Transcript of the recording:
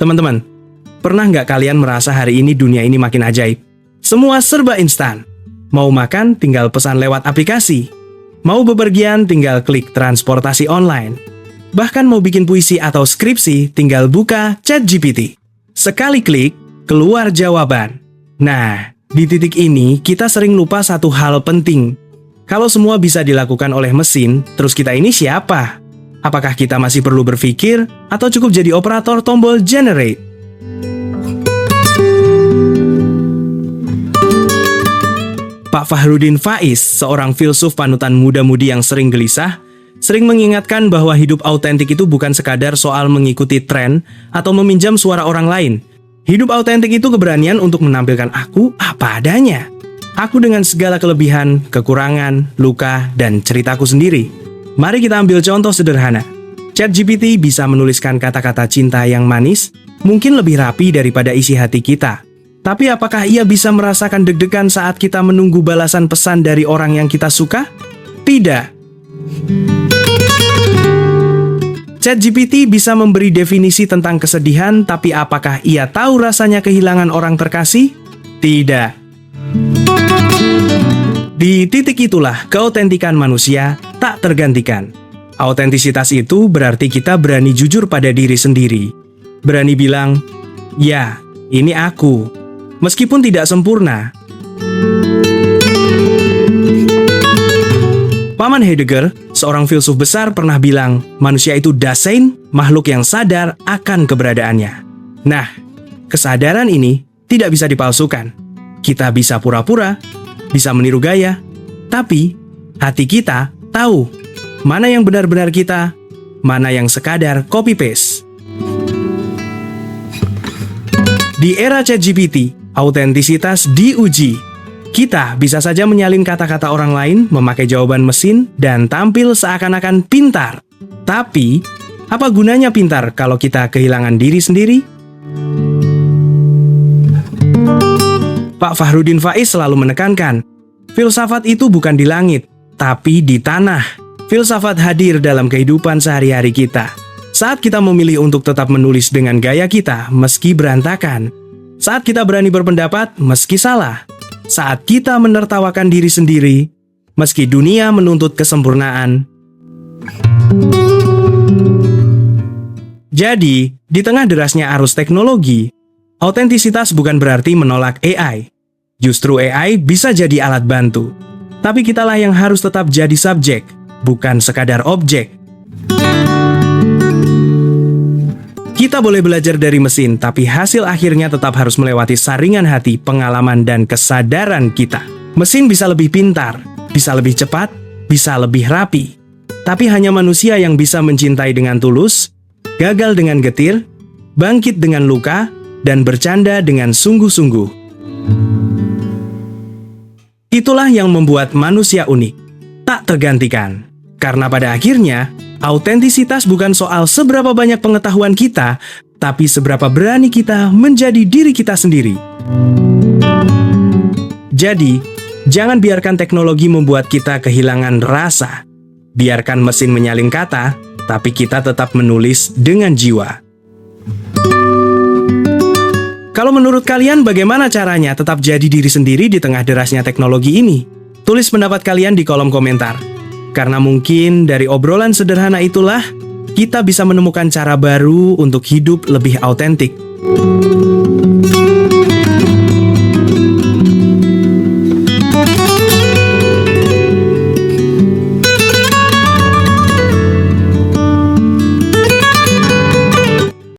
Teman-teman, pernah nggak kalian merasa hari ini dunia ini makin ajaib? Semua serba instan. Mau makan, tinggal pesan lewat aplikasi. Mau bepergian, tinggal klik transportasi online. Bahkan mau bikin puisi atau skripsi, tinggal buka ChatGPT. Sekali klik, keluar jawaban. Nah, di titik ini kita sering lupa satu hal penting. Kalau semua bisa dilakukan oleh mesin, terus kita ini siapa? Apakah kita masih perlu berpikir atau cukup jadi operator tombol generate? Pak Fahrudin Faiz, seorang filsuf panutan muda-mudi yang sering gelisah, sering mengingatkan bahwa hidup autentik itu bukan sekadar soal mengikuti tren atau meminjam suara orang lain. Hidup autentik itu keberanian untuk menampilkan aku apa adanya. Aku dengan segala kelebihan, kekurangan, luka, dan ceritaku sendiri. Mari kita ambil contoh sederhana. ChatGPT bisa menuliskan kata-kata cinta yang manis, mungkin lebih rapi daripada isi hati kita. Tapi apakah ia bisa merasakan deg-degan saat kita menunggu balasan pesan dari orang yang kita suka? Tidak. ChatGPT bisa memberi definisi tentang kesedihan, tapi apakah ia tahu rasanya kehilangan orang terkasih? Tidak. Di titik itulah keautentikan manusia tak tergantikan. Autentisitas itu berarti kita berani jujur pada diri sendiri. Berani bilang, ya, ini aku. Meskipun tidak sempurna. Paman Heidegger, seorang filsuf besar pernah bilang, manusia itu Dasein, makhluk yang sadar akan keberadaannya. Nah, kesadaran ini tidak bisa dipalsukan. Kita bisa pura-pura, bisa meniru gaya, tapi hati kita tahu mana yang benar-benar kita, mana yang sekadar copy-paste. Di era ChatGPT, autentisitas diuji. Kita bisa saja menyalin kata-kata orang lain, memakai jawaban mesin, dan tampil seakan-akan pintar. Tapi, apa gunanya pintar kalau kita kehilangan diri sendiri? Pak Fahrudin Faiz selalu menekankan, filsafat itu bukan di langit, tapi di tanah. Filsafat hadir dalam kehidupan sehari-hari kita. Saat kita memilih untuk tetap menulis dengan gaya kita, meski berantakan. Saat kita berani berpendapat, meski salah. Saat kita menertawakan diri sendiri, meski dunia menuntut kesempurnaan. Jadi, di tengah derasnya arus teknologi, autentisitas bukan berarti menolak AI. Justru AI bisa jadi alat bantu. Tapi kitalah yang harus tetap jadi subjek, bukan sekadar objek. Kita boleh belajar dari mesin, tapi hasil akhirnya tetap harus melewati saringan hati, pengalaman, dan kesadaran kita. Mesin bisa lebih pintar, bisa lebih cepat, bisa lebih rapi. Tapi hanya manusia yang bisa mencintai dengan tulus, gagal dengan getir, bangkit dengan luka, dan bercanda dengan sungguh-sungguh. Itulah yang membuat manusia unik, tak tergantikan. Karena pada akhirnya, autentisitas bukan soal seberapa banyak pengetahuan kita, tapi seberapa berani kita menjadi diri kita sendiri. Jadi, jangan biarkan teknologi membuat kita kehilangan rasa. Biarkan mesin menyalin kata, tapi kita tetap menulis dengan jiwa. Kalau menurut kalian bagaimana caranya tetap jadi diri sendiri di tengah derasnya teknologi ini? Tulis pendapat kalian di kolom komentar. Karena mungkin dari obrolan sederhana itulah kita bisa menemukan cara baru untuk hidup lebih autentik.